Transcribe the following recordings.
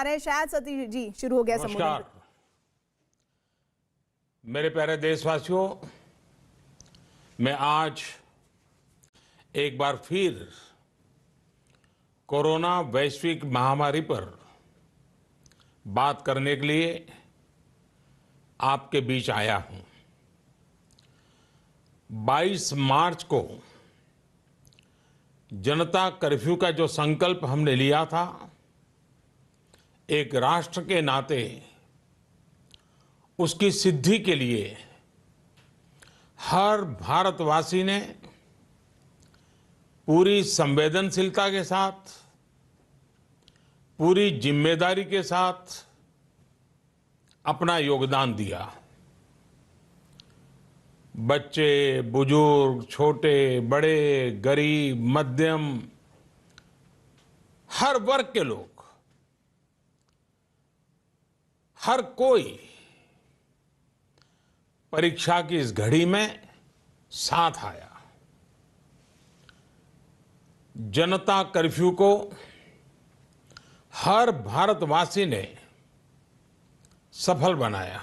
रहे हैं। शायद सतीश जी शुरू हो गया संबोधन। नमस्कार मेरे प्यारे देशवासियों, मैं आज एक बार फिर कोरोना वैश्विक महामारी पर बात करने के लिए आपके बीच आया हूं। 22 मार्च को जनता कर्फ्यू का जो संकल्प हमने लिया था, एक राष्ट्र के नाते उसकी सिद्धि के लिए हर भारतवासी ने पूरी संवेदनशीलता के साथ, पूरी जिम्मेदारी के साथ अपना योगदान दिया। बच्चे, बुजुर्ग, छोटे, बड़े, गरीब, मध्यम, हर वर्ग के लोग, हर कोई परीक्षा की इस घड़ी में साथ आया। जनता कर्फ्यू को हर भारतवासी ने सफल बनाया।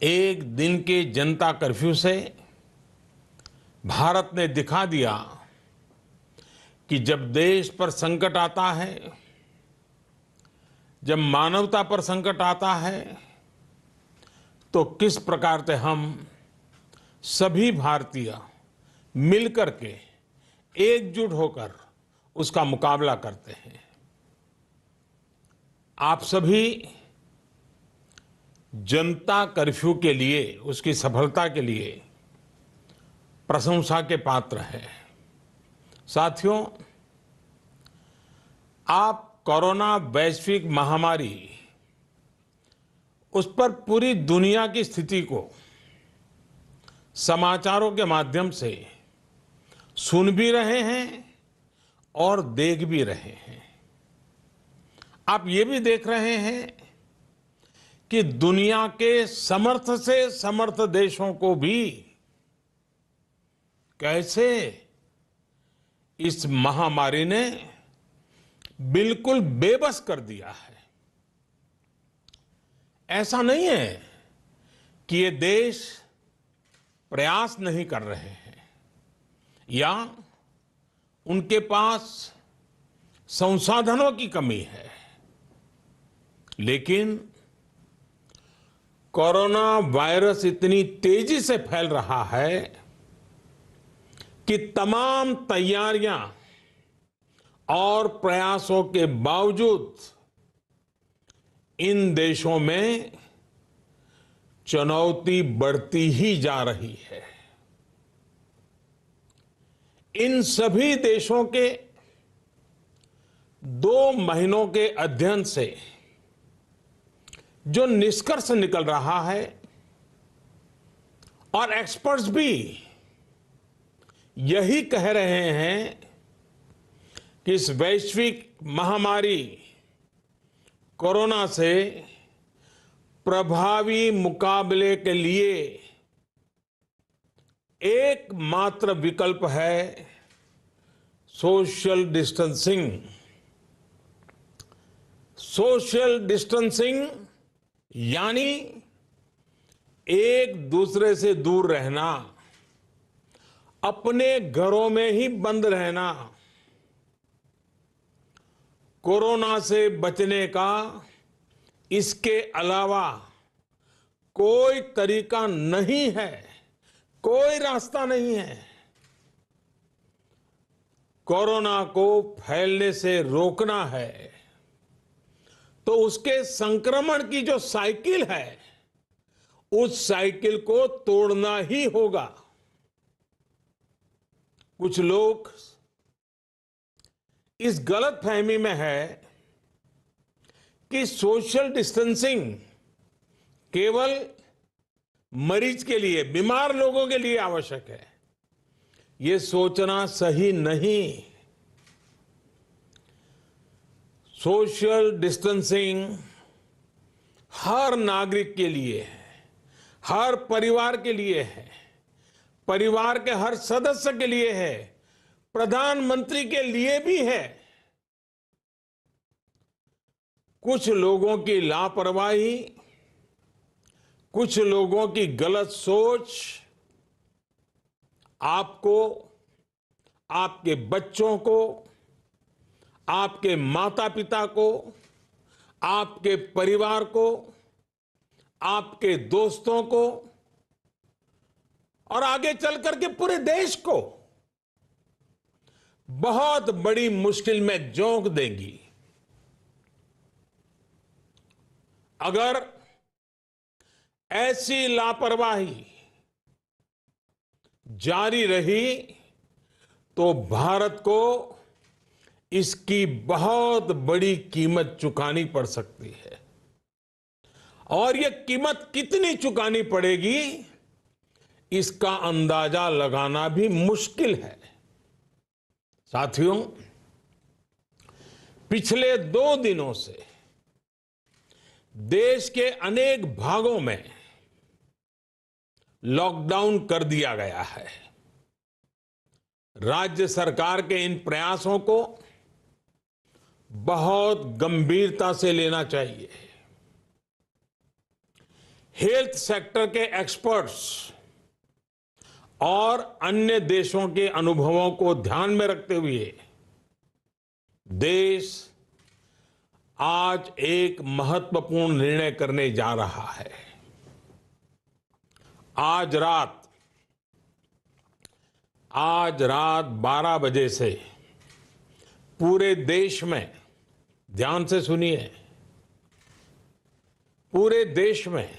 एक दिन के जनता कर्फ्यू से भारत ने दिखा दिया कि जब देश पर संकट आता है, जब मानवता पर संकट आता है, तो किस प्रकार से हम सभी भारतीय मिलकर के एकजुट होकर उसका मुकाबला करते हैं। आप सभी जनता कर्फ्यू के लिए, उसकी सफलता के लिए प्रशंसा के पात्र हैं। साथियों, आप कोरोना वैश्विक महामारी, उस पर पूरी दुनिया की स्थिति को समाचारों के माध्यम से सुन भी रहे हैं और देख भी रहे हैं। आप ये भी देख रहे हैं कि दुनिया के समर्थ से समर्थ देशों को भी कैसे इस महामारी ने बिल्कुल बेबस कर दिया है। ऐसा नहीं है कि ये देश प्रयास नहीं कर रहे हैं या उनके पास संसाधनों की कमी है, लेकिन कोरोना वायरस इतनी तेजी से फैल रहा है कि तमाम तैयारियां और प्रयासों के बावजूद इन देशों में चुनौती बढ़ती ही जा रही है। इन सभी देशों के 2 महीनों के अध्ययन से जो निष्कर्ष निकल रहा है, और एक्सपर्ट्स भी यही कह रहे हैं कि इस वैश्विक महामारी कोरोना से प्रभावी मुकाबले के लिए एकमात्र विकल्प है सोशल डिस्टेंसिंग। सोशल डिस्टेंसिंग यानी एक दूसरे से दूर रहना, अपने घरों में ही बंद रहना। कोरोना से बचने का इसके अलावा कोई तरीका नहीं है, कोई रास्ता नहीं है। कोरोना को फैलने से रोकना है तो उसके संक्रमण की जो साइकिल है, उस साइकिल को तोड़ना ही होगा। कुछ लोग इस गलतफहमी में है कि सोशल डिस्टेंसिंग केवल मरीज के लिए, बीमार लोगों के लिए आवश्यक है। ये सोचना सही नहीं। सोशल डिस्टेंसिंग हर नागरिक के लिए है, हर परिवार के लिए है, परिवार के हर सदस्य के लिए है, प्रधानमंत्री के लिए भी है। कुछ लोगों की लापरवाही, कुछ लोगों की गलत सोच आपको, आपके बच्चों को, आपके माता पिता को, आपके परिवार को, आपके दोस्तों को और आगे चल करके पूरे देश को बहुत बड़ी मुश्किल में झोंक देंगी। अगर ऐसी लापरवाही जारी रही तो भारत को इसकी बहुत बड़ी कीमत चुकानी पड़ सकती है। और यह कीमत कितनी चुकानी पड़ेगी, इसका अंदाजा लगाना भी मुश्किल है। साथियों, पिछले 2 दिनों से देश के अनेक भागों में लॉकडाउन कर दिया गया है। राज्य सरकार के इन प्रयासों को बहुत गंभीरता से लेना चाहिए। हेल्थ सेक्टर के एक्सपर्ट्स और अन्य देशों के अनुभवों को ध्यान में रखते हुए देश आज एक महत्वपूर्ण निर्णय करने जा रहा है। आज रात 12 बजे से पूरे देश में, ध्यान से सुनिए, पूरे देश में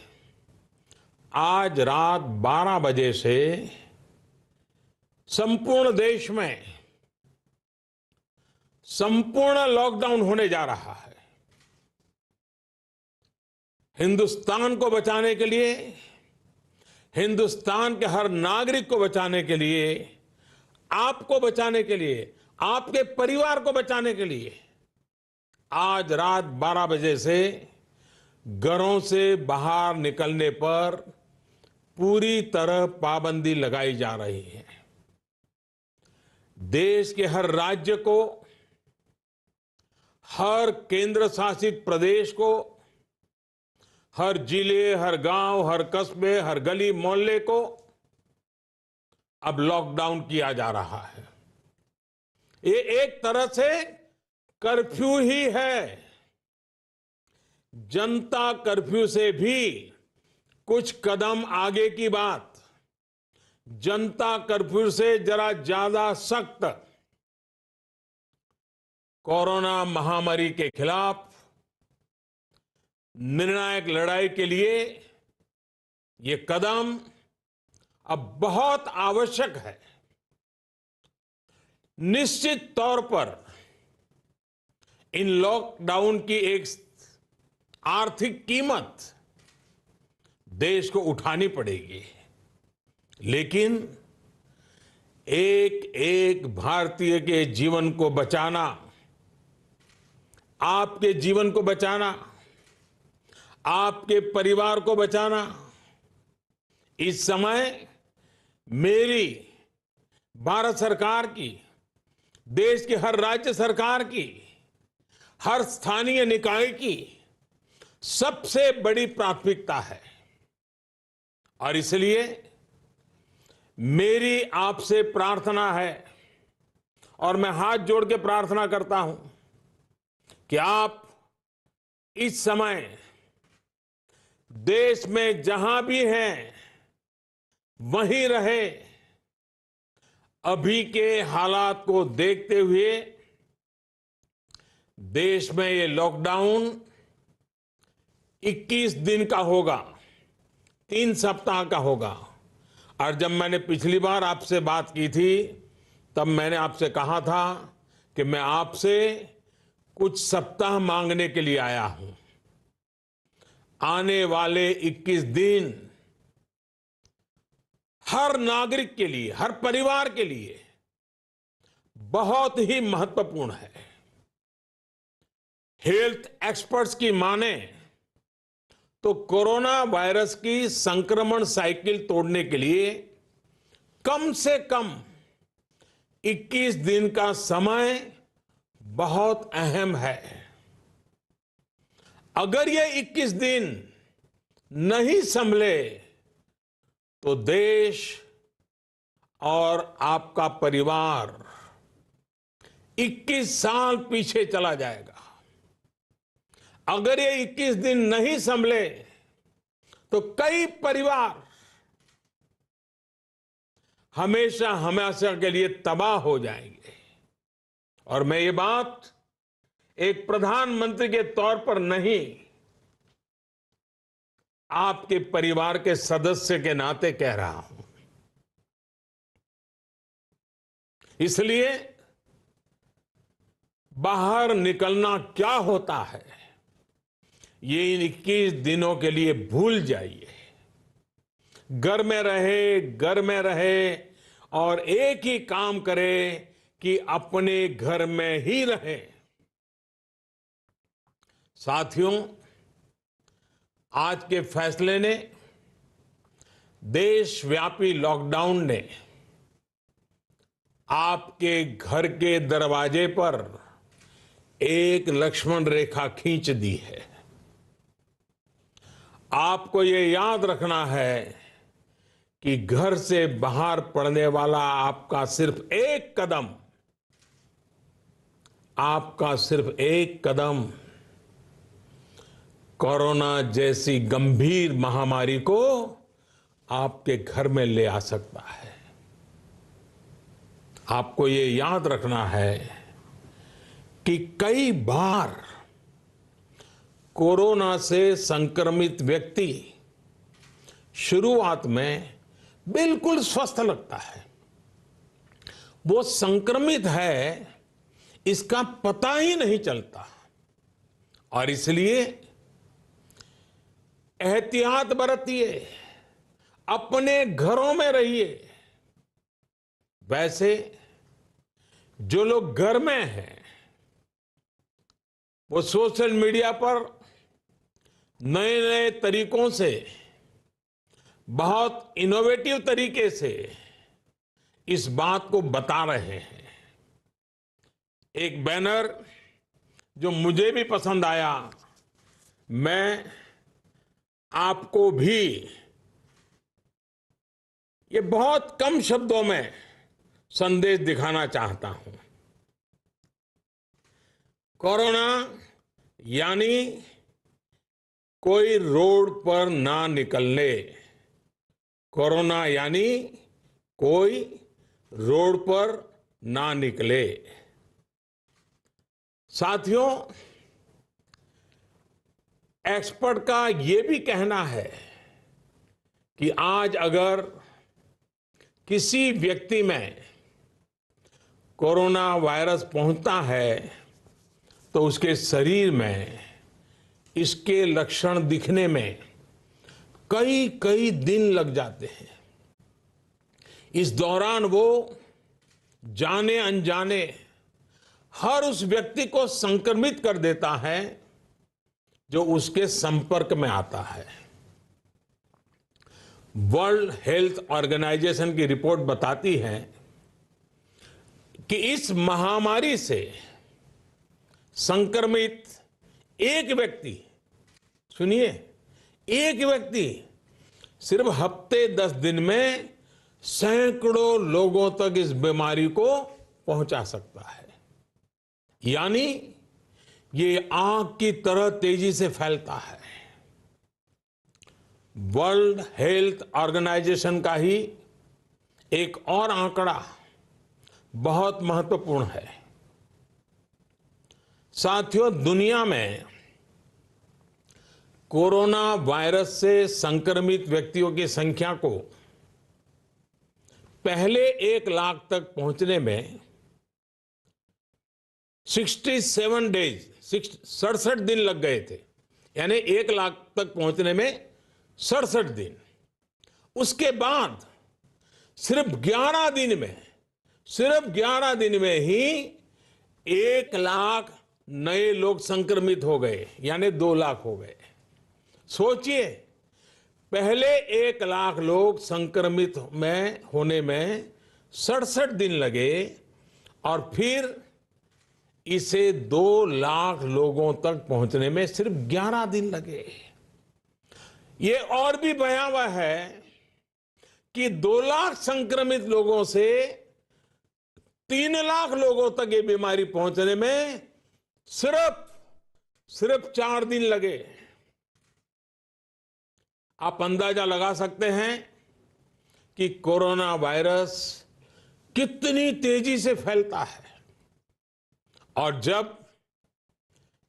आज रात 12 बजे से संपूर्ण देश में संपूर्ण लॉकडाउन होने जा रहा है। हिंदुस्तान को बचाने के लिए, हिंदुस्तान के हर नागरिक को बचाने के लिए, आपको बचाने के लिए, आपके परिवार को बचाने के लिए आज रात 12 बजे से घरों से बाहर निकलने पर पूरी तरह पाबंदी लगाई जा रही है। देश के हर राज्य को, हर केंद्र शासित प्रदेश को, हर जिले, हर गांव, हर कस्बे, हर गली मोहल्ले को अब लॉकडाउन किया जा रहा है। ये एक तरह से कर्फ्यू ही है। जनता कर्फ्यू से भी कुछ कदम आगे की बात। जनता कर्फ्यू से जरा ज्यादा सख्त कोरोना महामारी के खिलाफ निर्णायक लड़ाई के लिए ये कदम अब बहुत आवश्यक है। निश्चित तौर पर इन लॉकडाउन की एक आर्थिक कीमत देश को उठानी पड़ेगी, लेकिन एक एक भारतीय के जीवन को बचाना, आपके जीवन को बचाना, आपके परिवार को बचाना, इस समय मेरी, भारत सरकार की, देश की हर राज्य सरकार की, हर स्थानीय निकाय की सबसे बड़ी प्राथमिकता है। और इसलिए मेरी आपसे प्रार्थना है और मैं हाथ जोड़ के प्रार्थना करता हूं कि आप इस समय देश में जहां भी हैं वहीं रहे। अभी के हालात को देखते हुए देश में ये लॉकडाउन 21 दिन का होगा, 3 सप्ताह का होगा। और जब मैंने पिछली बार आपसे बात की थी तब मैंने आपसे कहा था कि मैं आपसे कुछ सप्ताह मांगने के लिए आया हूं। आने वाले 21 दिन हर नागरिक के लिए, हर परिवार के लिए बहुत ही महत्वपूर्ण है। हेल्थ एक्सपर्ट्स की माने तो कोरोना वायरस की संक्रमण साइकिल तोड़ने के लिए कम से कम 21 दिन का समय बहुत अहम है। अगर ये 21 दिन नहीं संभले तो देश और आपका परिवार 21 साल पीछे चला जाएगा। अगर ये 21 दिन नहीं संभले तो कई परिवार हमेशा हमेशा के लिए तबाह हो जाएंगे। और मैं ये बात एक प्रधानमंत्री के तौर पर नहीं, आपके परिवार के सदस्य के नाते कह रहा हूं। इसलिए बाहर निकलना क्या होता है ये इन 21 दिनों के लिए भूल जाइए। घर में रहे और एक ही काम करे कि अपने घर में ही रहे। साथियों, आज के फैसले ने, देशव्यापी लॉकडाउन ने आपके घर के दरवाजे पर एक लक्ष्मण रेखा खींच दी है। आपको ये याद रखना है कि घर से बाहर पड़ने वाला आपका सिर्फ एक कदम कोरोना जैसी गंभीर महामारी को आपके घर में ले आ सकता है। आपको ये याद रखना है कि कई बार कोरोना से संक्रमित व्यक्ति शुरुआत में बिल्कुल स्वस्थ लगता है, वो संक्रमित है इसका पता ही नहीं चलता, और इसलिए एहतियात बरतिए, अपने घरों में रहिए। वैसे जो लोग घर में हैं वो सोशल मीडिया पर नए नए तरीकों से, बहुत इनोवेटिव तरीके से इस बात को बता रहे हैं। एक बैनर जो मुझे भी पसंद आया, मैं आपको भी ये बहुत कम शब्दों में संदेश दिखाना चाहता हूं। कोरोना यानी कोई रोड पर ना निकलने। कोरोना यानी कोई रोड पर ना निकले। साथियों, एक्सपर्ट का ये भी कहना है कि आज अगर किसी व्यक्ति में कोरोना वायरस पहुंचता है तो उसके शरीर में इसके लक्षण दिखने में कई कई दिन लग जाते हैं। इस दौरान वो जाने अनजाने हर उस व्यक्ति को संक्रमित कर देता है जो उसके संपर्क में आता है। वर्ल्ड हेल्थ ऑर्गेनाइजेशन की रिपोर्ट बताती है कि इस महामारी से संक्रमित एक व्यक्ति, सुनिए, एक व्यक्ति सिर्फ हफ्ते 10 दिन में सैकड़ों लोगों तक इस बीमारी को पहुंचा सकता है। यानी ये आग की तरह तेजी से फैलता है। वर्ल्ड हेल्थ ऑर्गेनाइजेशन का ही एक और आंकड़ा बहुत महत्वपूर्ण है। साथियों, दुनिया में कोरोना वायरस से संक्रमित व्यक्तियों की संख्या को पहले 1 लाख तक पहुंचने में 67 डेज, 67 दिन लग गए थे। यानी 1 लाख तक पहुंचने में 67 दिन। उसके बाद सिर्फ 11 दिन में ही 1 लाख नए लोग संक्रमित हो गए, यानी 2 लाख हो गए। सोचिए, पहले 1 लाख लोग संक्रमित में होने में 67 दिन लगे और फिर इसे 2 लाख लोगों तक पहुंचने में सिर्फ 11 दिन लगे। ये और भी भयावह है कि 2 लाख संक्रमित लोगों से 3 लाख लोगों तक ये बीमारी पहुंचने में सिर्फ 4 दिन लगे। आप अंदाजा लगा सकते हैं कि कोरोना वायरस कितनी तेजी से फैलता है और जब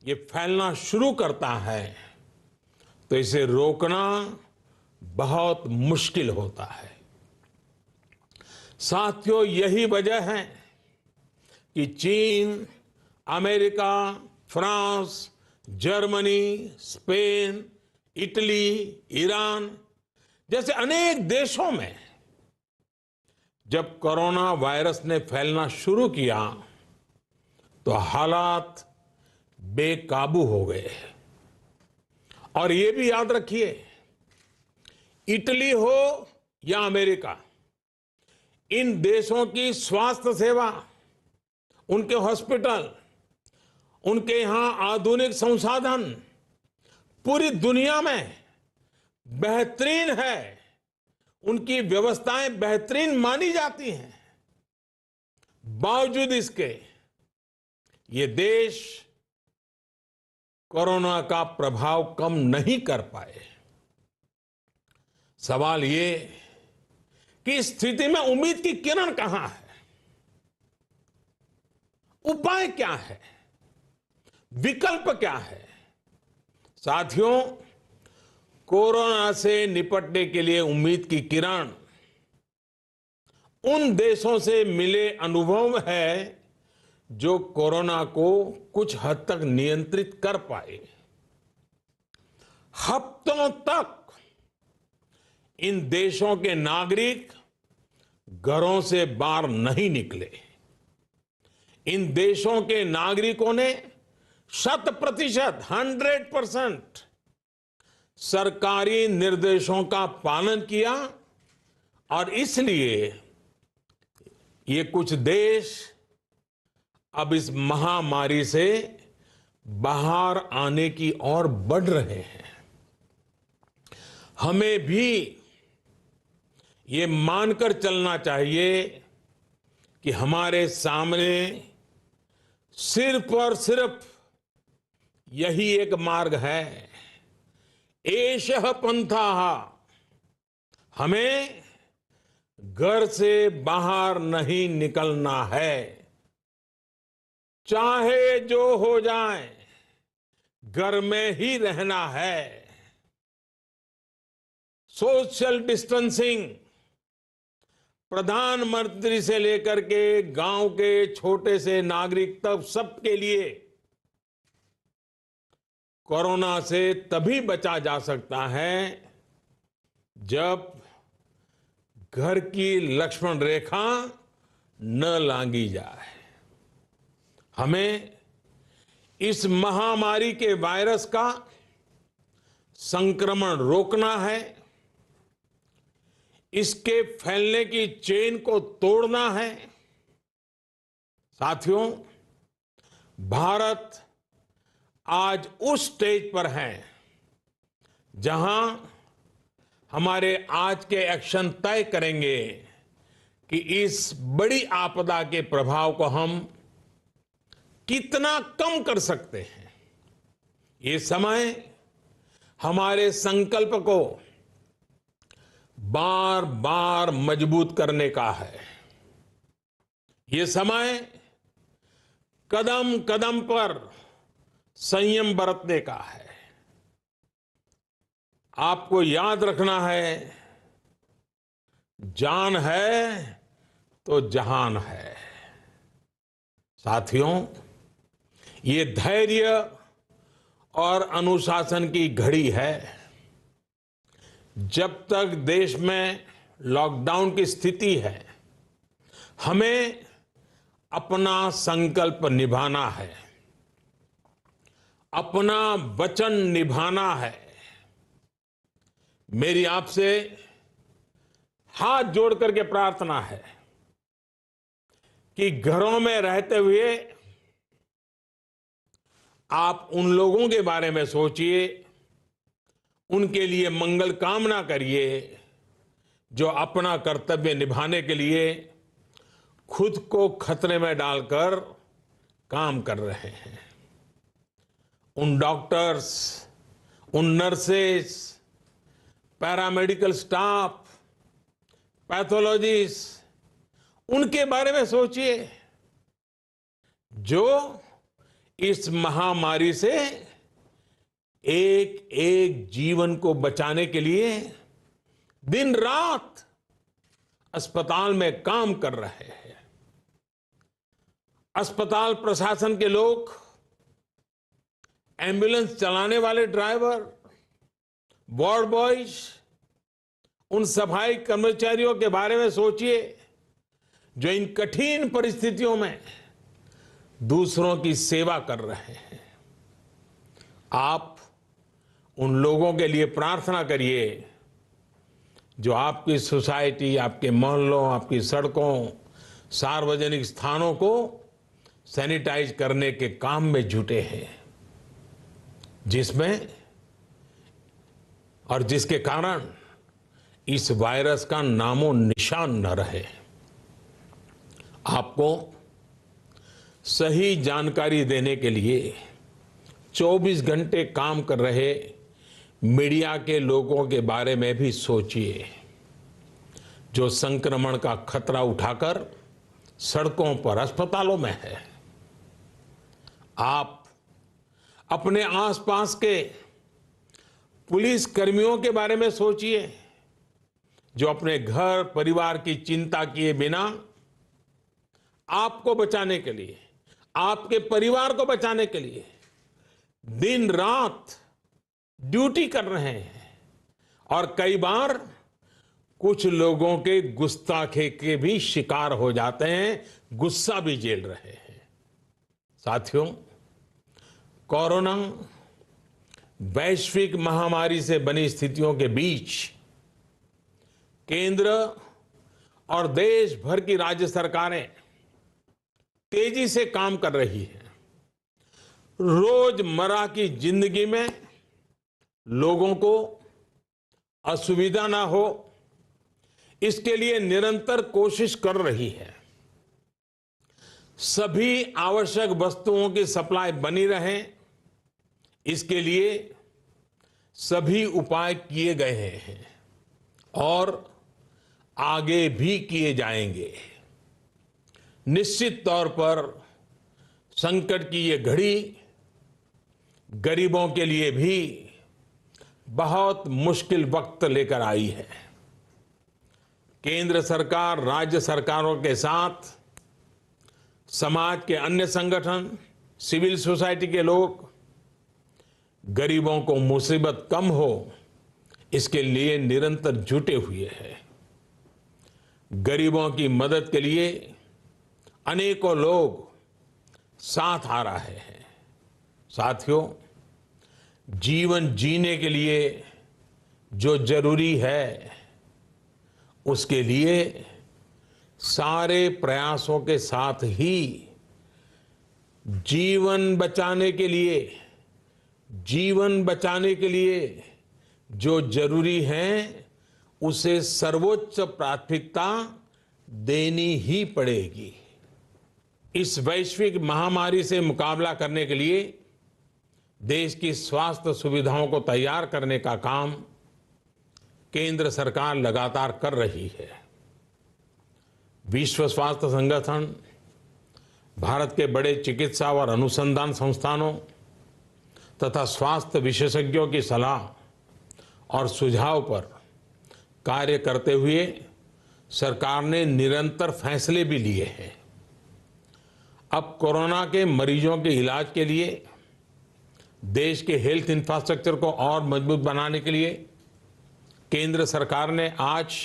ये फैलना शुरू करता है तो इसे रोकना बहुत मुश्किल होता है। साथियों, यही वजह है कि चीन, America, France, Germany, Spain, Italy, Iran जैसे अनेक देशों में जब कोरोना वायरस ने फैलना शुरू किया तो हालात बेकाबू हो गए। और ये भी याद रखिए, इटली हो या अमेरिका, इन देशों की स्वास्थ्य सेवा, उनके हॉस्पिटल, उनके यहां आधुनिक संसाधन पूरी दुनिया में बेहतरीन है। उनकी व्यवस्थाएं बेहतरीन मानी जाती हैं। बावजूद इसके ये देश कोरोना का प्रभाव कम नहीं कर पाए। सवाल ये कि इस स्थिति में उम्मीद की किरण कहां है? उपाय क्या है? विकल्प क्या है? साथियों, कोरोना से निपटने के लिए उम्मीद की किरण उन देशों से मिले अनुभव है जो कोरोना को कुछ हद तक नियंत्रित कर पाए। हफ्तों तक इन देशों के नागरिक घरों से बाहर नहीं निकले। इन देशों के नागरिकों ने 100%, 100% सरकारी निर्देशों का पालन किया और इसलिए ये कुछ देश अब इस महामारी से बाहर आने की ओर बढ़ रहे हैं। हमें भी ये मानकर चलना चाहिए कि हमारे सामने सिर्फ और सिर्फ यही एक मार्ग है, एषः पंथाः। हमें घर से बाहर नहीं निकलना है, चाहे जो हो जाए घर में ही रहना है। सोशल डिस्टेंसिंग प्रधानमंत्री से लेकर के गांव के छोटे से नागरिक तक सबके लिए कोरोना से तभी बचा जा सकता है जब घर की लक्ष्मण रेखा न लांघी जाए। हमें इस महामारी के वायरस का संक्रमण रोकना है, इसके फैलने की चेन को तोड़ना है। साथियों, भारत आज उस स्टेज पर है जहां हमारे आज के एक्शन तय करेंगे कि इस बड़ी आपदा के प्रभाव को हम कितना कम कर सकते हैं। ये समय हमारे संकल्प को बार बार मजबूत करने का है। ये समय कदम कदम पर संयम बरतने का है। आपको याद रखना है, जान है तो जहान है। साथियों, ये धैर्य और अनुशासन की घड़ी है। जब तक देश में लॉकडाउन की स्थिति है, हमें अपना संकल्प निभाना है, अपना वचन निभाना है। मेरी आपसे हाथ जोड़ करके प्रार्थना है कि घरों में रहते हुए आप उन लोगों के बारे में सोचिए, उनके लिए मंगल कामना करिए जो अपना कर्तव्य निभाने के लिए खुद को खतरे में डालकर काम कर रहे हैं। उन डॉक्टर्स, उन नर्सेस, पैरामेडिकल स्टाफ, पैथोलॉजिस्ट, उनके बारे में सोचिए जो इस महामारी से एक एक जीवन को बचाने के लिए दिन रात अस्पताल में काम कर रहे हैं। अस्पताल प्रशासन के लोग, एम्बुलेंस चलाने वाले ड्राइवर, वार्ड बॉयज, उन सफाई कर्मचारियों के बारे में सोचिए जो इन कठिन परिस्थितियों में दूसरों की सेवा कर रहे हैं। आप उन लोगों के लिए प्रार्थना करिए जो आपकी सोसाइटी, आपके मोहल्लों, आपकी सड़कों, सार्वजनिक स्थानों को सैनिटाइज करने के काम में जुटे हैं, जिसमें और जिसके कारण इस वायरस का नामो निशान न रहे। आपको सही जानकारी देने के लिए 24 घंटे काम कर रहे मीडिया के लोगों के बारे में भी सोचिए जो संक्रमण का खतरा उठाकर सड़कों पर, अस्पतालों में है। आप अपने आसपास के पुलिस कर्मियों के बारे में सोचिए जो अपने घर परिवार की चिंता किए बिना आपको बचाने के लिए, आपके परिवार को बचाने के लिए दिन रात ड्यूटी कर रहे हैं और कई बार कुछ लोगों के गुस्ताखी के भी शिकार हो जाते हैं, गुस्सा भी झेल रहे हैं। साथियों, कोरोना वैश्विक महामारी से बनी स्थितियों के बीच केंद्र और देश भर की राज्य सरकारें तेजी से काम कर रही हैं। रोजमर्रा की जिंदगी में लोगों को असुविधा ना हो, इसके लिए निरंतर कोशिश कर रही है। सभी आवश्यक वस्तुओं की सप्लाई बनी रहे, इसके लिए सभी उपाय किए गए हैं और आगे भी किए जाएंगे। निश्चित तौर पर संकट की ये घड़ी गरीबों के लिए भी बहुत मुश्किल वक्त लेकर आई है। केंद्र सरकार, राज्य सरकारों के साथ समाज के अन्य संगठन, सिविल सोसाइटी के लोग गरीबों को मुसीबत कम हो, इसके लिए निरंतर जुटे हुए हैं। गरीबों की मदद के लिए अनेकों लोग साथ आ रहे हैं। साथियों, जीवन जीने के लिए जो जरूरी है, उसके लिए सारे प्रयासों के साथ ही जीवन बचाने के लिए जो जरूरी है, उसे सर्वोच्च प्राथमिकता देनी ही पड़ेगी। इस वैश्विक महामारी से मुकाबला करने के लिए देश की स्वास्थ्य सुविधाओं को तैयार करने का काम केंद्र सरकार लगातार कर रही है। विश्व स्वास्थ्य संगठन, भारत के बड़े चिकित्सा और अनुसंधान संस्थानों तथा स्वास्थ्य विशेषज्ञों की सलाह और सुझाव पर कार्य करते हुए सरकार ने निरंतर फैसले भी लिए हैं। अब कोरोना के मरीजों के इलाज के लिए देश के हेल्थ इंफ्रास्ट्रक्चर को और मजबूत बनाने के लिए केंद्र सरकार ने आज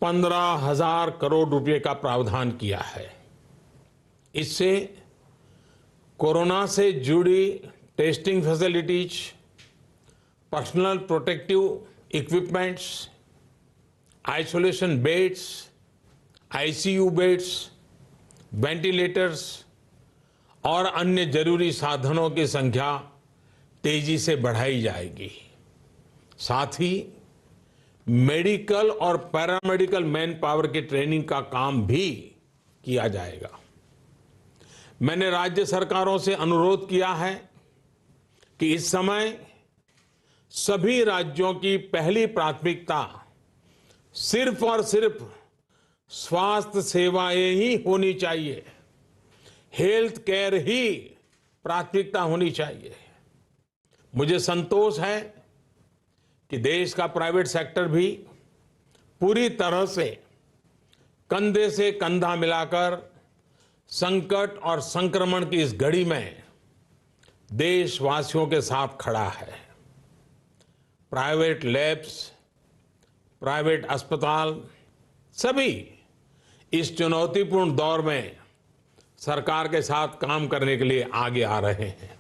15,000 करोड़ रुपए का प्रावधान किया है। इससे कोरोना से जुड़ी testing facilities, personal protective equipments, isolation beds, ICU beds, ventilators और अन्य जरूरी साधनों की संख्या तेजी से बढ़ाई जाएगी। साथ ही मेडिकल और पैरामेडिकल मैन पावर की ट्रेनिंग का काम भी किया जाएगा। मैंने राज्य सरकारों से अनुरोध किया है कि इस समय सभी राज्यों की पहली प्राथमिकता सिर्फ और सिर्फ स्वास्थ्य सेवाएं ही होनी चाहिए, हेल्थ केयर ही प्राथमिकता होनी चाहिए। मुझे संतोष है कि देश का प्राइवेट सेक्टर भी पूरी तरह से कंधे से कंधा मिलाकर संकट और संक्रमण की इस घड़ी में देशवासियों के साथ खड़ा है। प्राइवेट लैब्स, प्राइवेट अस्पताल सभी इस चुनौतीपूर्ण दौर में सरकार के साथ काम करने के लिए आगे आ रहे हैं।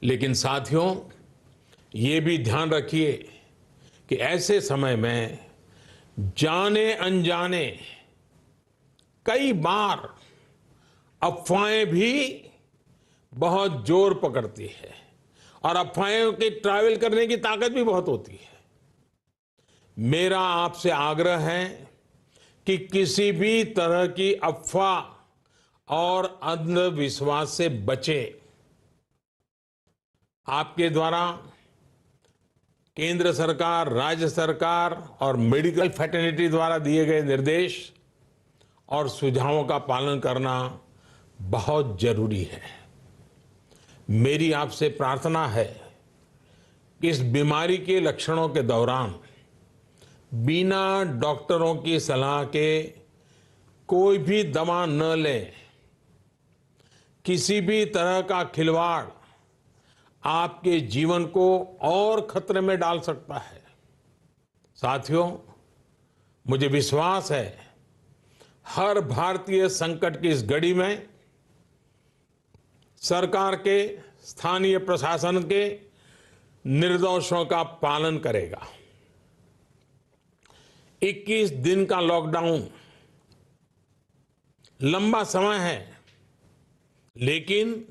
लेकिन साथियों, ये भी ध्यान रखिए कि ऐसे समय में जाने अनजाने कई बार अफवाहें भी बहुत जोर पकड़ती है और अफवाहों के ट्रैवल करने की ताकत भी बहुत होती है। मेरा आपसे आग्रह है कि किसी भी तरह की अफवाह और अंधविश्वास से बचें। आपके द्वारा केंद्र सरकार, राज्य सरकार और मेडिकल फैटर्निटी द्वारा दिए गए निर्देश और सुझावों का पालन करना बहुत जरूरी है। मेरी आपसे प्रार्थना है कि इस बीमारी के लक्षणों के दौरान बिना डॉक्टरों की सलाह के कोई भी दवा न लें। किसी भी तरह का खिलवाड़ आपके जीवन को और खतरे में डाल सकता है। साथियों, मुझे विश्वास है हर भारतीय संकट की इस घड़ी में सरकार के, स्थानीय प्रशासन के निर्देशों का पालन करेगा। 21 दिन का लॉकडाउन लंबा समय है, लेकिन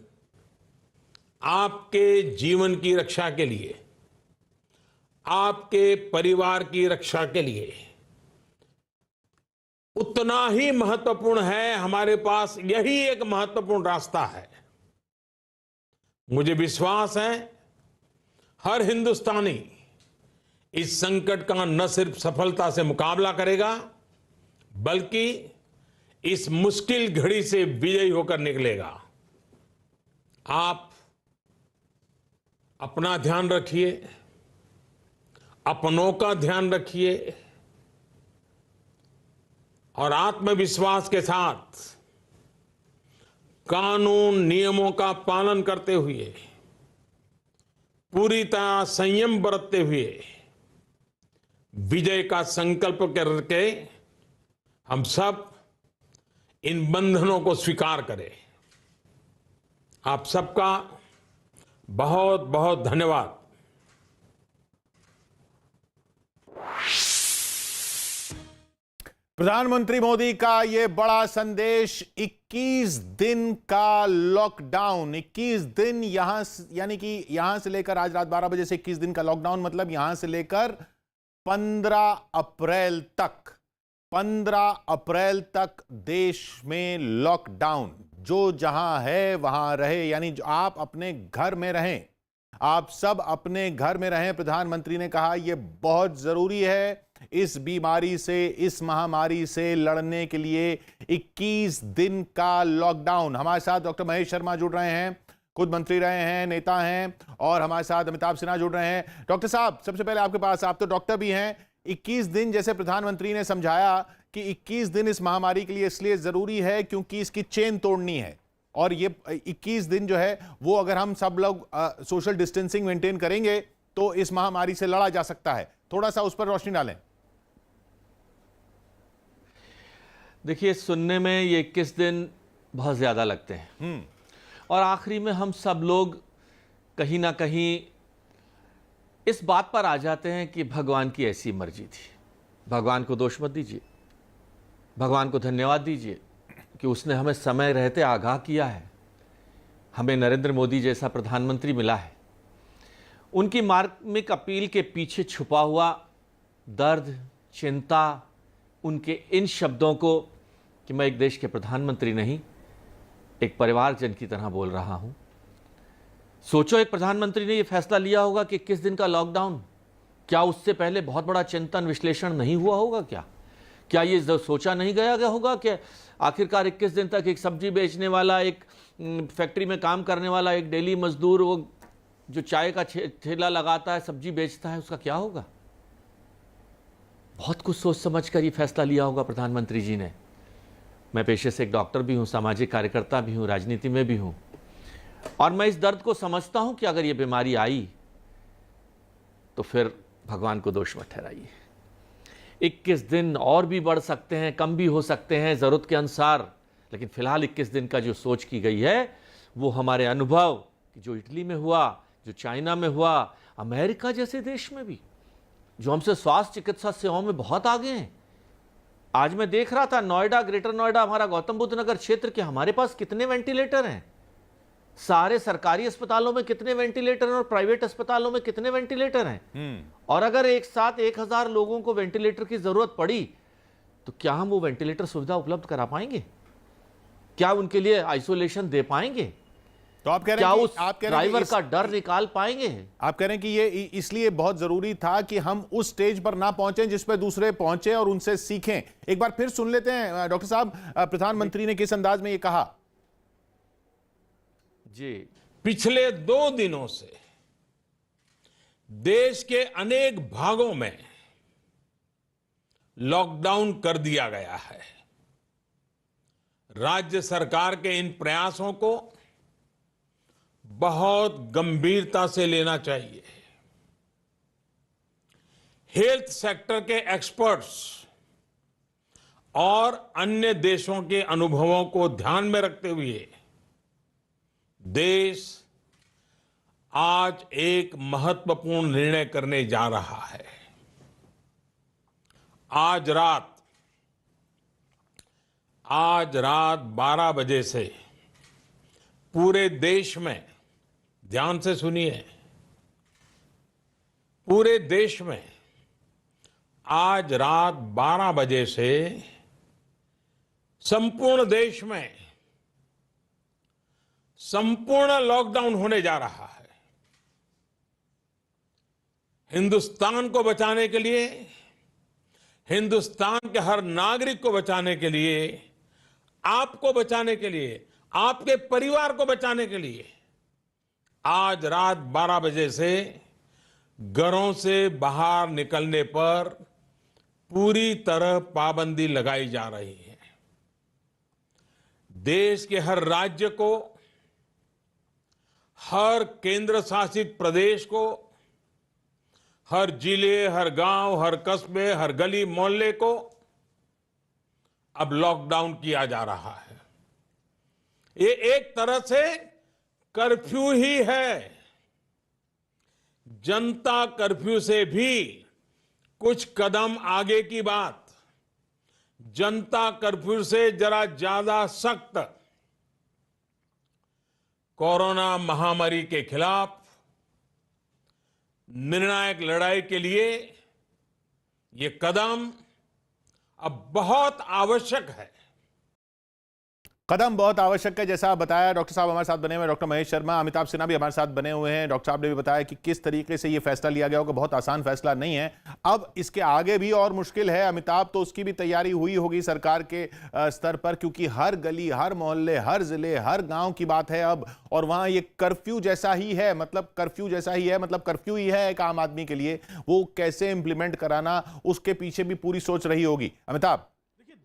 आपके जीवन की रक्षा के लिए, आपके परिवार की रक्षा के लिए उतना ही महत्वपूर्ण है। हमारे पास यही एक महत्वपूर्ण रास्ता है। मुझे विश्वास है हर हिंदुस्तानी इस संकट का न सिर्फ सफलता से मुकाबला करेगा, बल्कि इस मुश्किल घड़ी से विजयी होकर निकलेगा। आप अपना ध्यान रखिए, अपनों का ध्यान रखिए और आत्मविश्वास के साथ कानून नियमों का पालन करते हुए, पूरी तरह संयम बरतते हुए विजय का संकल्प करके हम सब इन बंधनों को स्वीकार करें। आप सबका बहुत बहुत धन्यवाद। प्रधानमंत्री मोदी का यह बड़ा संदेश, 21 दिन का लॉकडाउन। 21 दिन यानी कि यहां से लेकर आज रात 12 बजे से 21 दिन का लॉकडाउन, मतलब यहां से लेकर 15 अप्रैल तक 15 अप्रैल तक देश में लॉकडाउन। जो जहां है वहां रहे, यानी आप अपने घर में रहें, आप सब अपने घर में रहें। प्रधानमंत्री ने कहा यह बहुत जरूरी है इस बीमारी से, इस महामारी से लड़ने के लिए। 21 दिन का लॉकडाउन। हमारे साथ डॉक्टर महेश शर्मा जुड़ रहे हैं, खुद मंत्री रहे हैं, नेता हैं, और हमारे साथ अमिताभ सिन्हा जुड़ रहे हैं। डॉक्टर साहब, सबसे पहले आपके पास, आप तो डॉक्टर भी हैं, 21 दिन जैसे प्रधानमंत्री ने समझाया कि 21 दिन इस महामारी के लिए इसलिए जरूरी है क्योंकि इसकी चेन तोड़नी है, और ये 21 दिन जो है वो अगर हम सब लोग सोशल डिस्टेंसिंग मेंटेन करेंगे तो इस महामारी से लड़ा जा सकता है। थोड़ा सा उस पर रोशनी डालें। देखिए, सुनने में ये 21 दिन बहुत ज़्यादा लगते हैं, और आखिरी में हम सब लोग कहीं ना कहीं इस बात पर आ जाते हैं कि भगवान की ऐसी मर्जी थी। भगवान को दोष मत दीजिए, भगवान को धन्यवाद दीजिए कि उसने हमें समय रहते आगाह किया है हमें नरेंद्र मोदी जैसा प्रधानमंत्री मिला है, उनकी मार्मिक अपील के पीछे छुपा हुआ दर्द, चिंता, उनके इन शब्दों को कि मैं एक देश के प्रधानमंत्री नहीं, एक परिवारजन की तरह बोल रहा हूं। सोचो, एक प्रधानमंत्री ने यह फैसला लिया होगा कि 21 दिन का लॉकडाउन, क्या उससे पहले बहुत बड़ा चिंतन विश्लेषण नहीं हुआ होगा? क्या ये सोचा नहीं गया होगा कि आखिरकार 21 दिन तक एक सब्जी बेचने वाला, एक फैक्ट्री में काम करने वाला, एक डेली मजदूर, वो जो चाय का ठेला लगाता है, सब्जी बेचता है, उसका क्या होगा? बहुत कुछ सोच समझ कर ये फैसला लिया होगा प्रधानमंत्री जी ने। मैं पेशे से एक डॉक्टर भी हूं, सामाजिक कार्यकर्ता भी हूं, राजनीति में भी हूं, और मैं इस दर्द को समझता हूं कि अगर ये बीमारी आई तो फिर भगवान को दोष मत ठहराइए। 21 दिन और भी बढ़ सकते हैं, कम भी हो सकते हैं जरूरत के अनुसार, लेकिन फिलहाल 21 दिन का जो सोच की गई है वो हमारे अनुभव कि जो इटली में हुआ, जो चाइना में हुआ, अमेरिका जैसे देश में भी, जो हमसे स्वास्थ्य चिकित्सा सेवाओं में बहुत आगे हैं। आज मैं देख रहा था नोएडा, ग्रेटर नोएडा, हमारा गौतम बुद्ध नगर क्षेत्र के, हमारे पास कितने वेंटिलेटर हैं, सारे सरकारी अस्पतालों में कितने वेंटिलेटर हैं और प्राइवेट अस्पतालों में कितने वेंटिलेटर हैं। और अगर एक साथ 1000 लोगों को वेंटिलेटर की जरूरत पड़ी तो क्या हम वो वेंटिलेटर सुविधा उपलब्ध करा पाएंगे? क्या उनके लिए आइसोलेशन दे पाएंगे? तो आप कह रहे क्या हैं उस ड्राइवर का डर निकाल पाएंगे? आप कह रहे हैं कि ये इसलिए बहुत जरूरी था कि हम उस स्टेज पर ना पहुंचे जिस पर दूसरे पहुंचे और उनसे सीखें। एक बार फिर सुन लेते हैं डॉक्टर साहब, प्रधानमंत्री ने किस अंदाज में ये कहा। जी, पिछले 2 दिनों से देश के अनेक भागों में लॉकडाउन कर दिया गया है। राज्य सरकार के इन प्रयासों को बहुत गंभीरता से लेना चाहिए। हेल्थ सेक्टर के एक्सपर्ट्स और अन्य देशों के अनुभवों को ध्यान में रखते हुए देश आज एक महत्वपूर्ण निर्णय करने जा रहा है। आज रात 12 बजे से पूरे देश में, ध्यान से सुनिए, पूरे देश में आज रात 12 बजे से संपूर्ण देश में संपूर्ण लॉकडाउन होने जा रहा है। हिंदुस्तान को बचाने के लिए, हिंदुस्तान के हर नागरिक को बचाने के लिए, आपको बचाने के लिए, आपके परिवार को बचाने के लिए आज रात 12 बजे से घरों से बाहर निकलने पर पूरी तरह पाबंदी लगाई जा रही है। देश के हर राज्य को, हर केंद्र शासित प्रदेश को, हर जिले, हर गांव, हर कस्बे, हर गली मोहल्ले को अब लॉकडाउन किया जा रहा है। ये एक तरह से कर्फ्यू ही है। जनता कर्फ्यू से भी कुछ कदम आगे की बात, जनता कर्फ्यू से जरा ज्यादा सख्त कोरोना महामारी के खिलाफ निर्णायक लड़ाई के लिए ये कदम अब बहुत आवश्यक है। कदम बहुत आवश्यक है, जैसा आप बताया। डॉक्टर साहब हमारे साथ बने हुए हैं, डॉक्टर महेश शर्मा, अमिताभ सिन्हा भी हमारे साथ बने हुए हैं। डॉक्टर साहब ने भी बताया कि किस तरीके से ये फैसला लिया गया होगा। बहुत आसान फैसला नहीं है। अब इसके आगे भी और मुश्किल है। अमिताभ, तो उसकी भी तैयारी हुई होगी सरकार के स्तर पर, क्योंकि हर गली, हर मोहल्ले, हर जिले, हर गांव की बात है अब, और वहां ये कर्फ्यू जैसा ही है, मतलब कर्फ्यू जैसा ही है, मतलब कर्फ्यू ही है एक आम आदमी के लिए। वो कैसे इंप्लीमेंट कराना, उसके पीछे भी पूरी सोच रही होगी। अमिताभ,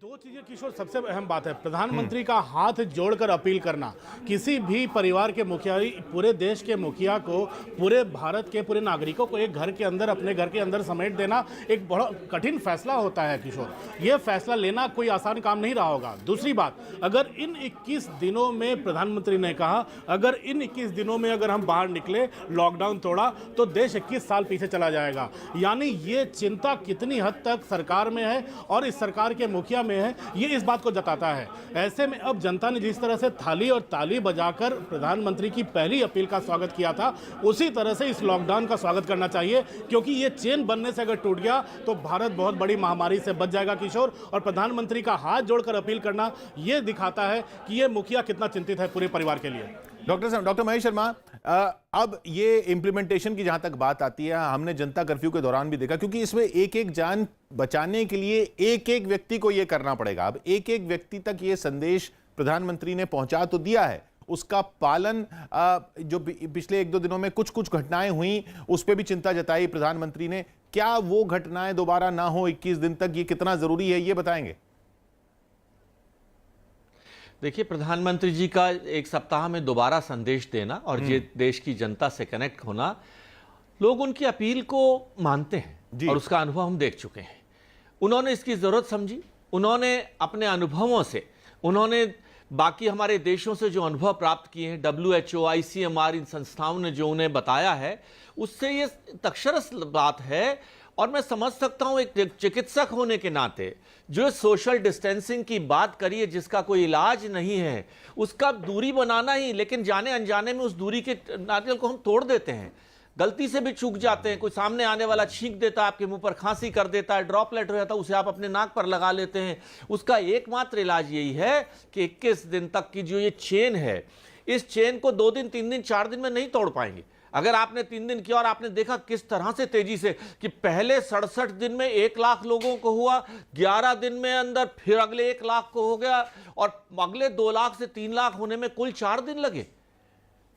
दो चीजें किशोर, सबसे अहम बात है प्रधानमंत्री का हाथ जोड़कर अपील करना। किसी भी परिवार के मुखिया, पूरे देश के मुखिया को, पूरे भारत के पूरे नागरिकों को एक घर के अंदर, अपने घर के अंदर समेट देना एक बड़ा कठिन फैसला होता है किशोर। यह फैसला लेना कोई आसान काम नहीं रहा होगा। दूसरी बात, अगर इन 21 दिनों में, प्रधानमंत्री ने कहा, अगर इन 21 दिनों में अगर हम बाहर निकले, लॉकडाउन तोड़ा, तो देश 21 साल पीछे चला जाएगा। यानी ये चिंता कितनी हद तक सरकार में है और इस सरकार के मुखिया में है, ये इस बात को जताता है। ऐसे में अब जनता ने जिस तरह से थाली और ताली बजाकर प्रधानमंत्री की पहली अपील का स्वागत किया था, उसी तरह से इस लॉकडाउन का स्वागत करना चाहिए, क्योंकि ये चेन बनने से अगर टूट गया तो भारत बहुत बड़ी महामारी से बच जाएगा किशोर। और प्रधानमंत्री का हाथ जोड़कर अपील करना ये दिखाता है कि ये मुखिया कितना चिंतित है पूरे परिवार के लिए। डॉक्टर महेश शर्मा, अब ये इंप्लीमेंटेशन की जहां तक बात आती है, हमने जनता कर्फ्यू के दौरान भी देखा, क्योंकि इसमें एक एक जान बचाने के लिए एक एक व्यक्ति को यह करना पड़ेगा। अब एक एक व्यक्ति तक ये संदेश प्रधानमंत्री ने पहुंचा तो दिया है, उसका पालन जो पिछले 1-2 दिनों में कुछ कुछ घटनाएं हुई उस पर भी चिंता जताई प्रधानमंत्री ने। क्या वो घटनाएं दोबारा ना हो 21 दिन तक, ये कितना जरूरी है, ये बताएंगे? देखिए, प्रधानमंत्री जी का एक सप्ताह में दोबारा संदेश देना और ये देश की जनता से कनेक्ट होना, लोग उनकी अपील को मानते हैं और उसका अनुभव हम देख चुके हैं। उन्होंने इसकी जरूरत समझी, उन्होंने अपने अनुभवों से, उन्होंने बाकी हमारे देशों से जो अनुभव प्राप्त किए हैं, WHO, ICMR, इन संस्थाओं ने जो उन्हें बताया है, उससे ये तक्षरस बात है। और मैं समझ सकता हूं एक चिकित्सक होने के नाते, जो सोशल डिस्टेंसिंग की बात करी है, जिसका कोई इलाज नहीं है, उसका दूरी बनाना ही, लेकिन जाने अनजाने में उस दूरी के नारियल को हम तोड़ देते हैं, गलती से भी चूक जाते हैं। कोई सामने आने वाला छींक देता है, आपके मुंह पर खांसी कर देता है, ड्रॉपलेट हो जाता है, उसे आप अपने नाक पर लगा लेते हैं। उसका एकमात्र इलाज यही है कि 21 दिन तक की जो ये चेन है, इस चेन को 2 दिन, 3 दिन, 4 दिन में नहीं तोड़ पाएंगे। अगर आपने 3 दिन किया और आपने देखा किस तरह से तेजी से कि पहले 67 दिन में 1 लाख लोगों को हुआ, 11 दिन में अंदर फिर अगले 1 लाख को हो गया, और अगले 2 लाख से 3 लाख होने में कुल 4 दिन लगे,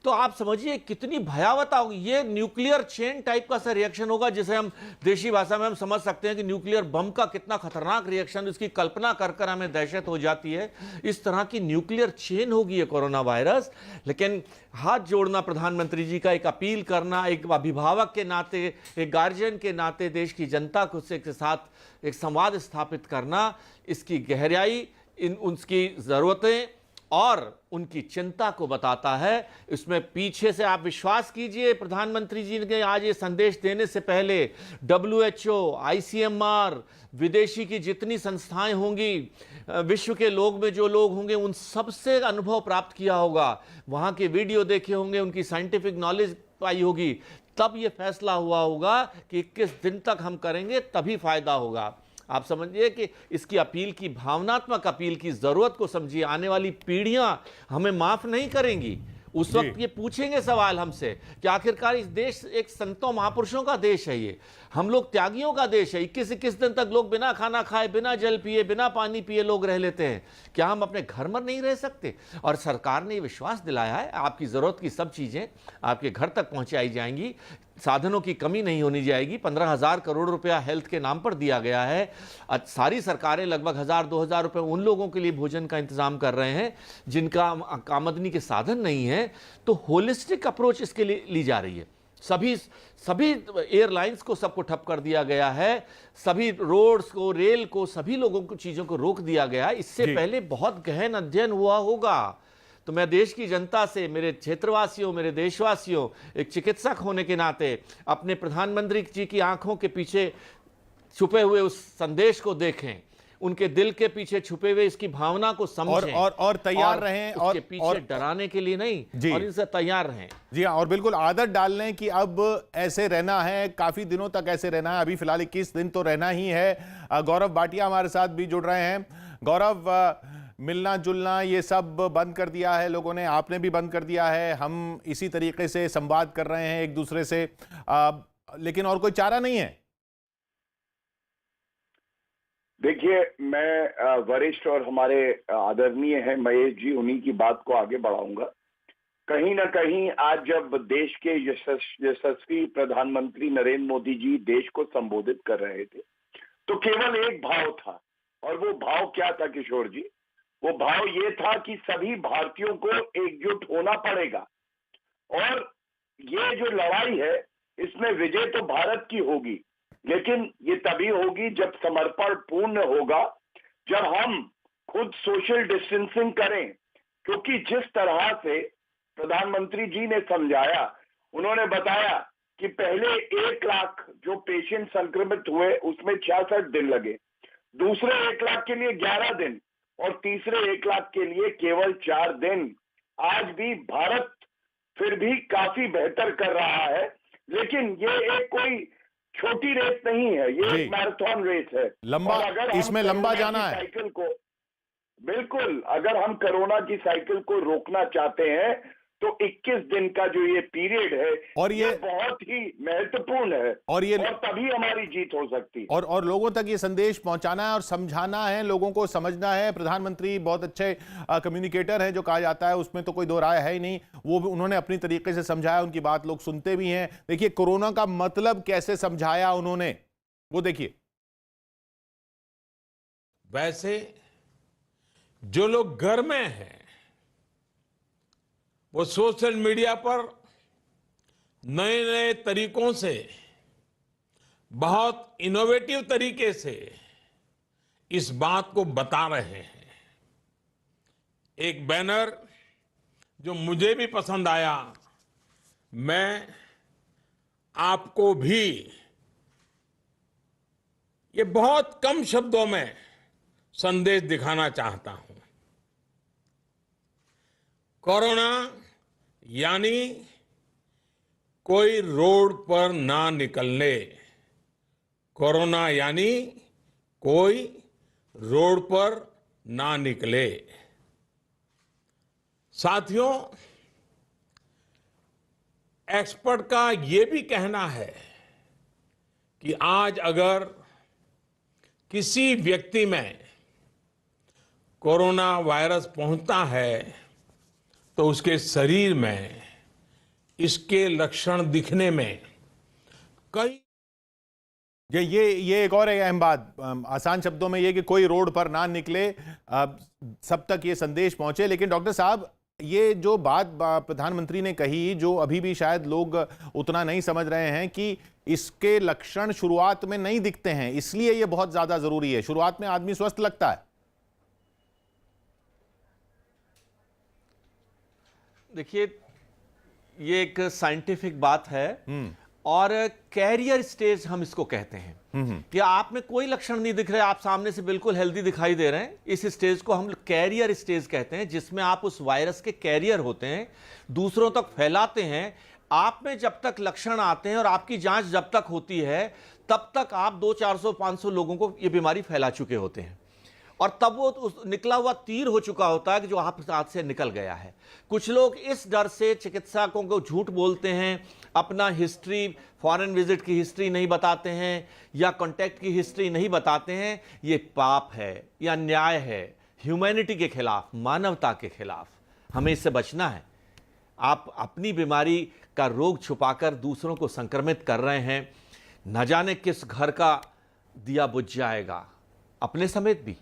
तो आप समझिए कितनी भयावता होगी। ये न्यूक्लियर चेन टाइप का सा रिएक्शन होगा, जिसे हम देशी भाषा में हम समझ सकते हैं कि न्यूक्लियर बम का कितना खतरनाक रिएक्शन, इसकी कल्पना कर कर हमें दहशत हो जाती है। इस तरह की न्यूक्लियर चेन होगी ये कोरोना वायरस। लेकिन हाथ जोड़ना प्रधानमंत्री जी का, एक अपील करना, एक अभिभावक के नाते, एक गार्जियन के नाते देश की जनता को के साथ एक संवाद स्थापित करना, इसकी गहराई, उसकी जरूरतें और उनकी चिंता को बताता है। इसमें पीछे से आप विश्वास कीजिए, प्रधानमंत्री जी ने आज ये संदेश देने से पहले WHO, ICMR, विदेशी की जितनी संस्थाएं होंगी, विश्व के लोग में जो लोग होंगे, उन सबसे अनुभव प्राप्त किया होगा, वहां के वीडियो देखे होंगे, उनकी साइंटिफिक नॉलेज पाई होगी, तब ये फैसला हुआ होगा कि 21 दिन तक हम करेंगे, तभी फायदा होगा। आप समझिए कि इसकी अपील की, भावनात्मक अपील की जरूरत को समझिए। आने वाली पीढ़ियां हमें माफ नहीं करेंगी। उस वक्त ये पूछेंगे सवाल हमसे कि आखिरकार इस देश एक संतों महापुरुषों का देश है, ये हम लोग त्यागियों का देश है। 21 दिन तक लोग बिना खाना खाए, बिना जल पिए, बिना पानी पिए लोग रह लेते हैं। क्या हम अपने घर में नहीं रह सकते? और सरकार ने विश्वास दिलाया है, आपकी जरूरत की सब चीजें आपके घर तक पहुंचाई जाएंगी, साधनों की कमी नहीं होनी जाएगी। 15,000 करोड़ रुपया हेल्थ के नाम पर दिया गया है। सारी सरकारें लगभग 1,000-2,000 रुपए उन लोगों के लिए भोजन का इंतजाम कर रहे हैं जिनका आमदनी के साधन नहीं है। तो होलिस्टिक अप्रोच इसके लिए ली जा रही है। सभी एयरलाइंस को सबको ठप कर दिया गया है, सभी रोड्स को, रेल को, सभी लोगों को, चीजों को रोक दिया गया है। इससे पहले बहुत गहन अध्ययन हुआ होगा। तो मैं देश की जनता से, मेरे क्षेत्रवासियों, मेरे देशवासियों, एक चिकित्सक होने के नाते अपने प्रधानमंत्री जी की आंखों के पीछे छुपे हुए उस संदेश को देखें, उनके दिल के पीछे छुपे हुए इसकी भावना को समझें और तैयार रहें, और उसके पीछे डराने के लिए नहीं, और इनसे तैयार रहें। जी हाँ, और बिल्कुल आदत डाल लें कि अब ऐसे रहना है, काफी दिनों तक ऐसे रहना है। अभी फिलहाल 21 दिन तो रहना ही है। गौरव भाटिया हमारे साथ भी जुड़ रहे हैं। गौरव, मिलना जुलना ये सब बंद कर दिया है लोगों ने, आपने भी बंद कर दिया है। हम इसी तरीके से संवाद कर रहे हैं एक दूसरे से, लेकिन और कोई चारा नहीं है। देखिए, मैं वरिष्ठ और हमारे आदरणीय हैं महेश जी, उन्हीं की बात को आगे बढ़ाऊंगा। कहीं ना कहीं आज जब देश के यशस्वी प्रधानमंत्री नरेंद्र मोदी जी देश को संबोधित कर रहे थे, तो केवल एक भाव था, और वो भाव क्या था किशोर जी? वो भाव ये था कि सभी भारतीयों को एकजुट होना पड़ेगा, और ये जो लड़ाई है इसमें विजय तो भारत की होगी, लेकिन ये तभी होगी जब समर्पण पूर्ण होगा, जब हम खुद सोशल डिस्टेंसिंग करें। क्योंकि जिस तरह से प्रधानमंत्री जी ने समझाया, उन्होंने बताया कि पहले 1 लाख जो पेशेंट संक्रमित हुए उसमें 66 दिन लगे, दूसरे 1 लाख के लिए 11 दिन और तीसरे 1 लाख के लिए केवल 4 दिन। आज भी भारत फिर भी काफी बेहतर कर रहा है, लेकिन ये एक कोई छोटी रेस नहीं है, ये जी। एक मैराथन रेस है। लंबा, और अगर हम इसमें लंबा कोरोना जाना की है। साइकिल को, बिल्कुल, अगर हम कोरोना की साइकिल को रोकना चाहते हैं तो 21 दिन का जो ये पीरियड है और ये बहुत ही महत्वपूर्ण है और ये तभी हमारी जीत हो सकती है। और लोगों तक ये संदेश पहुंचाना है और समझाना है, लोगों को समझना है। प्रधानमंत्री बहुत अच्छे कम्युनिकेटर हैं जो कहा जाता है, उसमें तो कोई दो राय है ही नहीं। वो उन्होंने अपनी तरीके से समझाया, उनकी बात लोग सुनते भी हैं। देखिए कोरोना का मतलब कैसे समझाया उन्होंने, वो देखिए। वैसे जो लोग घर में हैं वो सोशल मीडिया पर नए नए तरीकों से, बहुत इनोवेटिव तरीके से इस बात को बता रहे हैं। एक बैनर जो मुझे भी पसंद आया, मैं आपको भी ये बहुत कम शब्दों में संदेश दिखाना चाहता हूं। कोरोना यानी कोई रोड पर ना निकलने। कोरोना यानी कोई रोड पर ना निकले। साथियों, एक्सपर्ट का ये भी कहना है कि आज अगर किसी व्यक्ति में कोरोना वायरस पहुंचता है तो उसके शरीर में इसके लक्षण दिखने में कई ये एक और है अहम बात, आसान शब्दों में ये कि कोई रोड पर ना निकले, सब तक ये संदेश पहुंचे। लेकिन डॉक्टर साहब, ये जो बात प्रधानमंत्री ने कही, जो अभी भी शायद लोग उतना नहीं समझ रहे हैं कि इसके लक्षण शुरुआत में नहीं दिखते हैं, इसलिए ये बहुत ज्यादा जरूरी है। शुरुआत में आदमी स्वस्थ लगता है। देखिए, ये एक साइंटिफिक बात है और कैरियर स्टेज हम इसको कहते हैं कि आप में कोई लक्षण नहीं दिख रहे, आप सामने से बिल्कुल हेल्दी दिखाई दे रहे हैं। इस स्टेज को हम कैरियर स्टेज कहते हैं, जिसमें आप उस वायरस के कैरियर होते हैं, दूसरों तक फैलाते हैं। आप में जब तक लक्षण आते हैं और आपकी जांच जब तक होती है, तब तक आप 200-400-500 लोगों को ये बीमारी फैला चुके होते हैं और तब वो उस निकला हुआ तीर हो चुका होता है कि जो आप हाथ से निकल गया है। कुछ लोग इस डर से चिकित्सकों को झूठ बोलते हैं, अपना हिस्ट्री, फॉरेन विजिट की हिस्ट्री नहीं बताते हैं या कांटेक्ट की हिस्ट्री नहीं बताते हैं। ये पाप है या न्याय है, ह्यूमैनिटी के खिलाफ, मानवता के खिलाफ। हमें इससे बचना है। आप अपनी बीमारी का रोग छुपाकर दूसरों को संक्रमित कर रहे हैं। न जाने किस घर का दिया बुझ जाएगा, अपने समेत भी,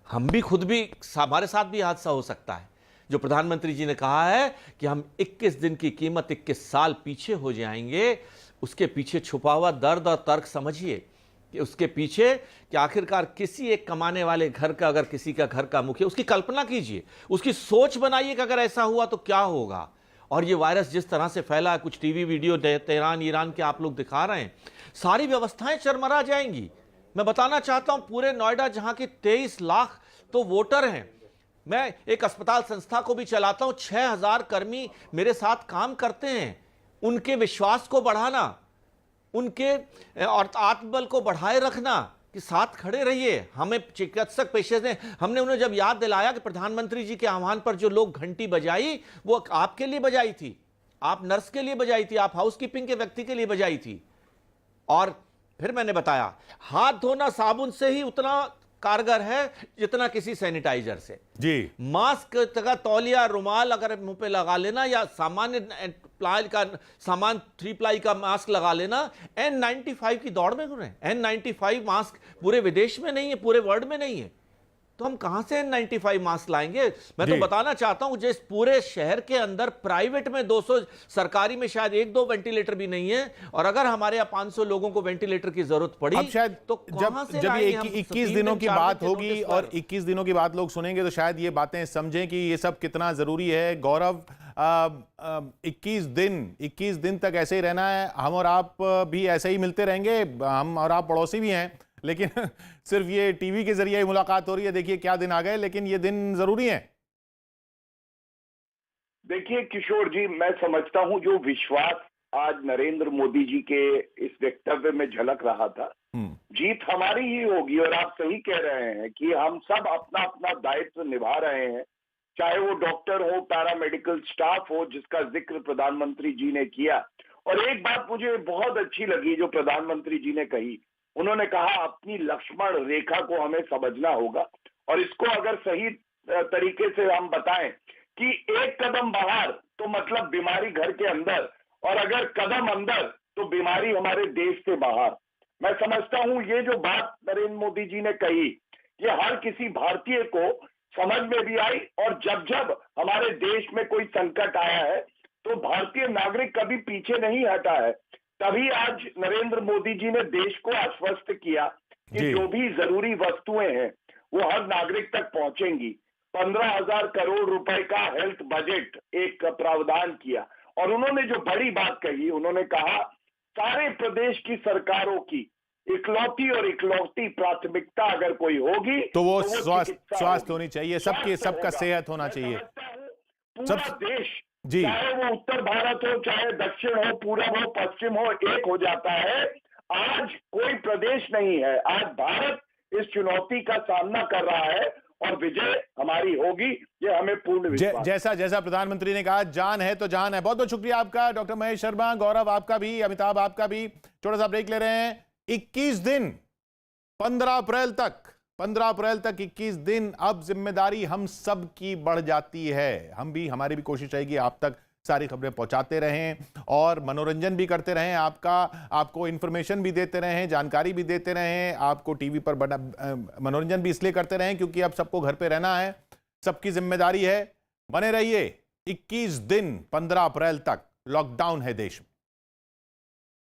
हम भी, खुद भी, हमारे साथ भी हादसा हो सकता है। जो प्रधानमंत्री जी ने कहा है कि हम 21 दिन की कीमत 21 साल पीछे हो जाएंगे, उसके पीछे छुपा हुआ दर्द और तर्क समझिए कि उसके पीछे कि आखिरकार किसी एक कमाने वाले घर का, अगर किसी का घर का मुखिया, उसकी कल्पना कीजिए, उसकी सोच बनाइए कि अगर ऐसा हुआ तो क्या होगा। और ये वायरस जिस तरह से फैला है, कुछ टीवी वीडियो तेहरान ईरान के आप लोग दिखा रहे हैं, सारी व्यवस्थाएं चरमरा जाएंगी। मैं बताना चाहता हूं, पूरे नोएडा जहां के 23 लाख तो वोटर हैं, मैं एक अस्पताल संस्था को भी चलाता हूं, 6000 कर्मी मेरे साथ काम करते हैं। उनके विश्वास को बढ़ाना, उनके और आत्मबल को बढ़ाए रखना कि साथ खड़े रहिए। हमें चिकित्सक पेशे से हमने उन्हें जब याद दिलाया कि प्रधानमंत्री जी के आह्वान पर जो लोग घंटी बजाई, वो आपके लिए बजाई थी, आप नर्स के लिए बजाई थी, आप हाउसकीपिंग के व्यक्ति के लिए बजाई थी। और फिर मैंने बताया, हाथ धोना साबुन से ही उतना कारगर है जितना किसी सैनिटाइजर से। जी, मास्क का तौलिया, रुमाल अगर मुंह पे लगा लेना या सामान्य प्लाई का सामान 3 प्लाई का मास्क लगा लेना। N95 की दौड़ में क्यों है? N95 मास्क पूरे विदेश में नहीं है, पूरे वर्ल्ड में नहीं है, तो हम कहां से N95 मास्क लाएंगे? मैं तो बताना चाहता हूं, जिस पूरे शहर के अंदर प्राइवेट में 200, सरकारी में शायद 1-2 वेंटिलेटर भी नहीं है, और अगर हमारे यहाँ 500 लोगों को वेंटिलेटर की जरूरत पड़ी, अब शायद तो जब 21 दिनों की बात होगी और 21 दिनों की बात लोग सुनेंगे तो शायद ये बातें समझें कि ये सब कितना जरूरी है। गौरव, 21 दिन तक ऐसे ही रहना है, हम और आप भी ऐसे ही मिलते रहेंगे, हम और आप पड़ोसी भी हैं, लेकिन सिर्फ ये टीवी के जरिए ही मुलाकात हो रही है। देखिए क्या दिन आ गए, लेकिन ये दिन जरूरी है। देखिए किशोर जी, मैं समझता हूं जो विश्वास आज नरेंद्र मोदी जी के इस वक्तव्य में झलक रहा था, जीत हमारी ही होगी। और आप सही कह रहे हैं कि हम सब अपना अपना दायित्व निभा रहे हैं, चाहे वो डॉक्टर हो, पैरामेडिकल स्टाफ हो, जिसका जिक्र प्रधानमंत्री जी ने किया। और एक बात मुझे बहुत अच्छी लगी जो प्रधानमंत्री जी ने कही, उन्होंने कहा अपनी लक्ष्मण रेखा को हमें समझना होगा। और इसको अगर सही तरीके से हम बताएं कि एक कदम बाहर तो मतलब बीमारी घर के अंदर, और अगर कदम अंदर तो बीमारी हमारे देश से बाहर। मैं समझता हूं ये जो बात नरेंद्र मोदी जी ने कही, ये हर किसी भारतीय को समझ में भी आई। और जब जब हमारे देश में कोई संकट आया है तो भारतीय नागरिक कभी पीछे नहीं हटा है। तभी आज नरेंद्र मोदी जी ने देश को आश्वस्त किया कि जो भी जरूरी वस्तुएं हैं वो हर नागरिक तक पहुंचेंगी। 15,000 करोड़ रुपए का हेल्थ बजट एक प्रावधान किया। और उन्होंने जो बड़ी बात कही, उन्होंने कहा सारे प्रदेश की सरकारों की इकलौती प्राथमिकता अगर कोई होगी तो वो स्वास्थ्य होनी चाहिए, सबका सेहत होना चाहिए। पूरा देश, जी, चाहे वो उत्तर भारत हो, चाहे दक्षिण हो, पूरब हो, पश्चिम हो, एक हो जाता है। आज कोई प्रदेश नहीं है। आज भारत इस चुनौती का सामना कर रहा है और विजय हमारी होगी, ये हमें पूर्ण विश्वास। जैसा प्रधानमंत्री ने कहा, जान है तो जान है। बहुत बहुत शुक्रिया आपका डॉक्टर महेश शर्मा, गौरव आपका भी, अमिताभ आपका भी। छोटा सा ब्रेक ले रहे हैं। 21 दिन 15 अप्रैल तक 21 दिन। अब जिम्मेदारी हम सब की बढ़ जाती है। हमारी भी कोशिश रहेगी आप तक सारी खबरें पहुंचाते रहें और मनोरंजन भी करते रहें, आपको इंफॉर्मेशन भी देते रहें, जानकारी भी देते रहें। आपको टीवी पर बड़ा मनोरंजन भी इसलिए करते रहें क्योंकि अब सबको घर पे रहना है, सबकी जिम्मेदारी है। बने रहिए। 21 दिन 15 अप्रैल तक लॉकडाउन है देश में।